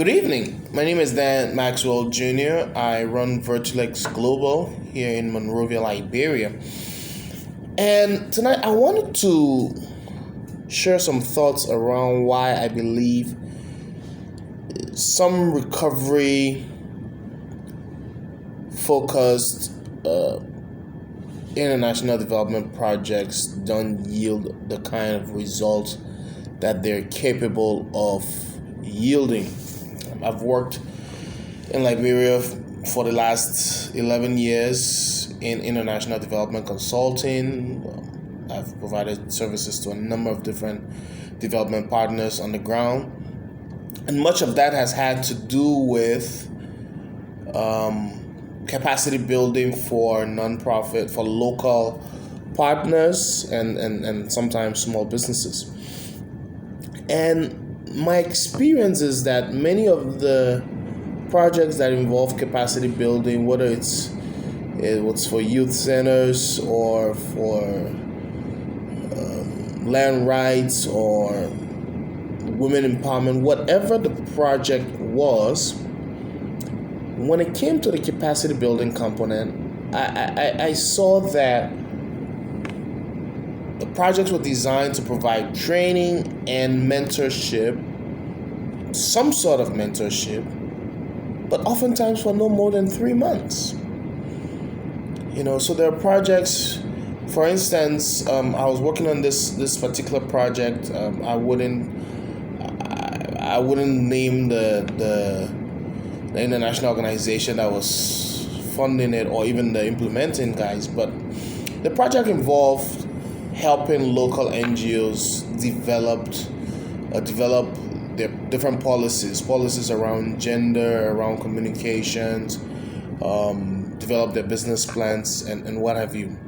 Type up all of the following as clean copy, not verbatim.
Good evening. My name is Dan Maxwell Jr. I run Virtulex Global here in Monrovia, Liberia. And tonight I wanted to share some thoughts around why I believe some recovery focused international development projects don't yield the kind of results that they're capable of yielding. I've worked in Liberia for the last 11 years in international development consulting. I've provided services to a number of different development partners on the ground. And much of that has had to do with capacity building for nonprofit, for local partners and sometimes small businesses. And my experience is that many of the projects that involve capacity building, whether it's for youth centers or for land rights or women empowerment, whatever the project was, when it came to the capacity building component, I saw that the projects were designed to provide training and mentorship, some sort of mentorship, but oftentimes for no more than 3 months. So there are projects, for instance, I was working on this particular project. I wouldn't name the international organization that was funding it or even the implementing guys, but the project involved helping local NGOs develop their different policies around gender, around communications, develop their business plans and what have you.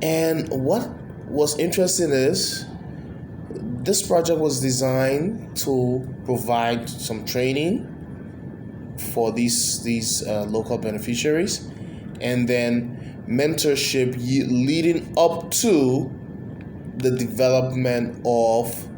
And what was interesting is this project was designed to provide some training for these local beneficiaries, and then mentorship leading up to the development of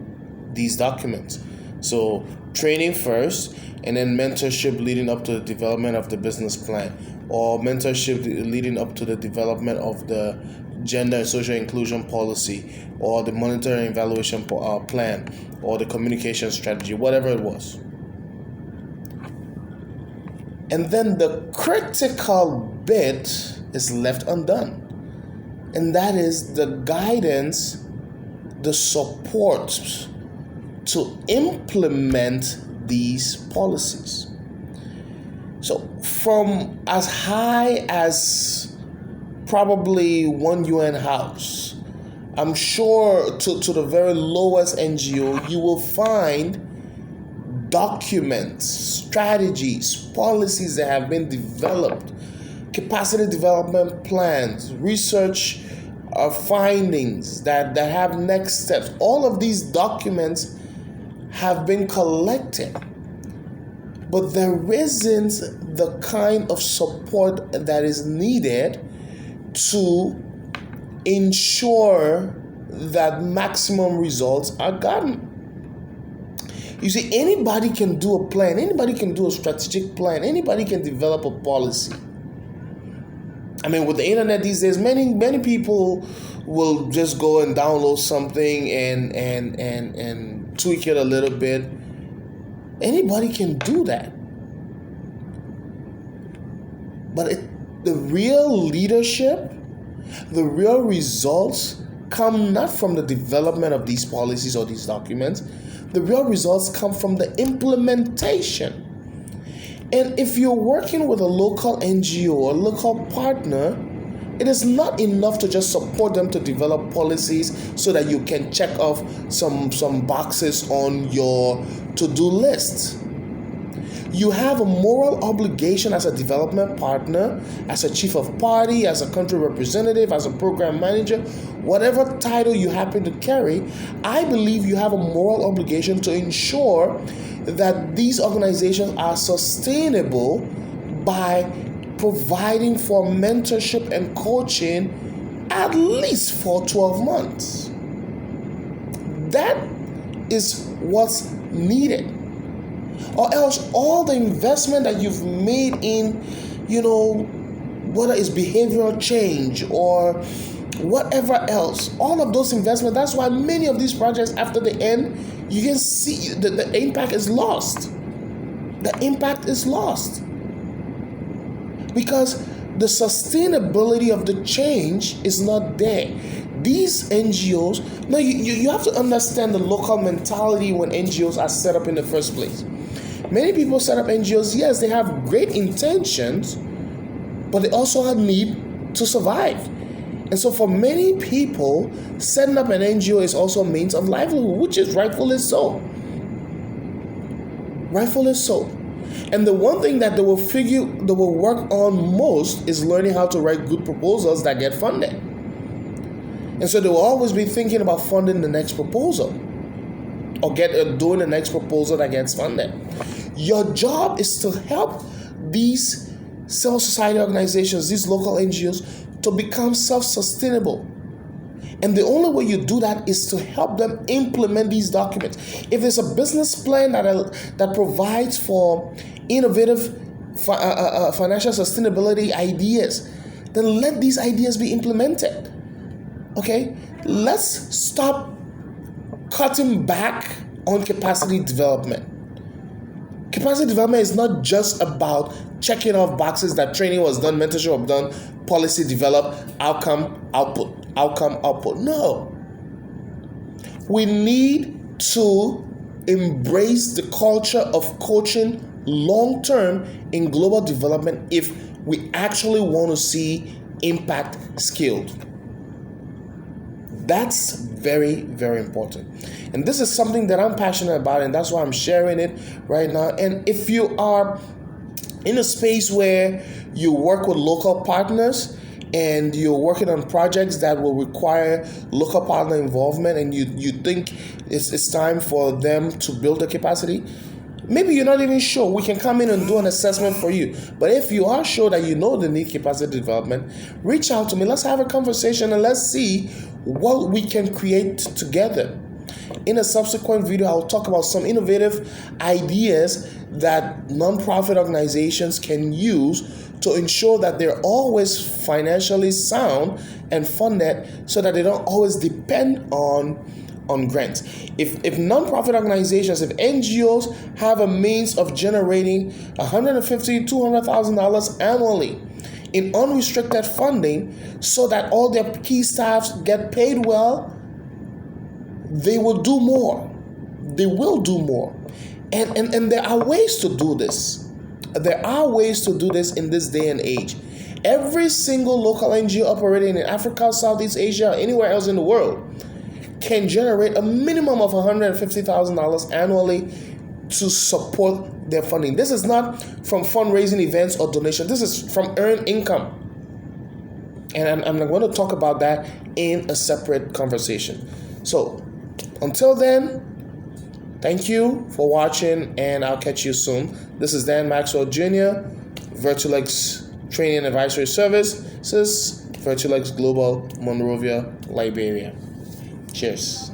these documents. So training first, and then mentorship leading up to the development of the business plan, or mentorship leading up to the development of the gender and social inclusion policy, or the monitoring and evaluation plan, or the communication strategy, whatever it was. And then the critical bit is left undone. And that is the guidance, the support to implement these policies. So from as high as probably one UN house, I'm sure to the very lowest NGO, you will find documents, strategies, policies that have been developed, capacity development plans, research findings that have next steps. All of these documents have been collected, but there isn't the kind of support that is needed to ensure that maximum results are gotten. You see, anybody can do a plan, anybody can do a strategic plan, anybody can develop a policy. I mean, with the internet these days, many people will just go and download something and tweak it a little bit. Anybody can do that. But the real leadership, the real results come not from the development of these policies or these documents. The real results come from the implementation. And if you're working with a local NGO or local partner, it is not enough to just support them to develop policies so that you can check off some boxes on your to-do list. You have a moral obligation as a development partner, as a chief of party, as a country representative, as a program manager, whatever title you happen to carry. I believe you have a moral obligation to ensure that these organizations are sustainable by providing for mentorship and coaching at least for 12 months. That is what's needed. Or else all the investment that you've made in, whether it's behavioral change or whatever else, all of those investments, that's why many of these projects after the end, you can see the impact is lost. The impact is lost. Because the sustainability of the change is not there. These NGOs, now you have to understand the local mentality when NGOs are set up in the first place. Many people set up NGOs, yes, they have great intentions, but they also have need to survive. And so for many people, setting up an NGO is also a means of livelihood, which is rightfully so. Rightfully so. And the one thing that they will work on most is learning how to write good proposals that get funded. And so they will always be thinking about funding the next proposal or doing the next proposal that gets funded. Your job is to help these civil society organizations, these local NGOs, to become self-sustainable. And the only way you do that is to help them implement these documents. If there's a business plan that provides for innovative financial sustainability ideas, then let these ideas be implemented. Okay? Let's stop cutting back on capacity development. Capacity development is not just about checking off boxes that training was done, mentorship was done, policy developed, outcome, output. No. We need to embrace the culture of coaching long-term in global development if we actually want to see impact scaled. That's very, very important. And this is something that I'm passionate about, and that's why I'm sharing it right now. And if you are in a space where you work with local partners and you're working on projects that will require local partner involvement, and you think it's time for them to build the capacity, maybe you're not even sure, we can come in and do an assessment for you. But if you are sure that you know the need capacity development, reach out to me. Let's have a conversation and let's see what we can create together. In a subsequent video, I'll talk about some innovative ideas that nonprofit organizations can use to ensure that they're always financially sound and funded so that they don't always depend on grants. If nonprofit organizations, if NGOs have a means of generating $150,000, $200,000 annually in unrestricted funding so that all their key staffs get paid well, they will do more. They will do more. And there are ways to do this. There are ways to do this in this day and age. Every single local NGO operating in Africa, Southeast Asia, or anywhere else in the world can generate a minimum of $150,000 annually to support their funding. This is not from fundraising events or donations. This is from earned income. And I'm going to talk about that in a separate conversation. So until then, thank you for watching, and I'll catch you soon. This is Dan Maxwell Jr., Virtulex Training and Advisory Services, Virtulex Global, Monrovia, Liberia. Cheers.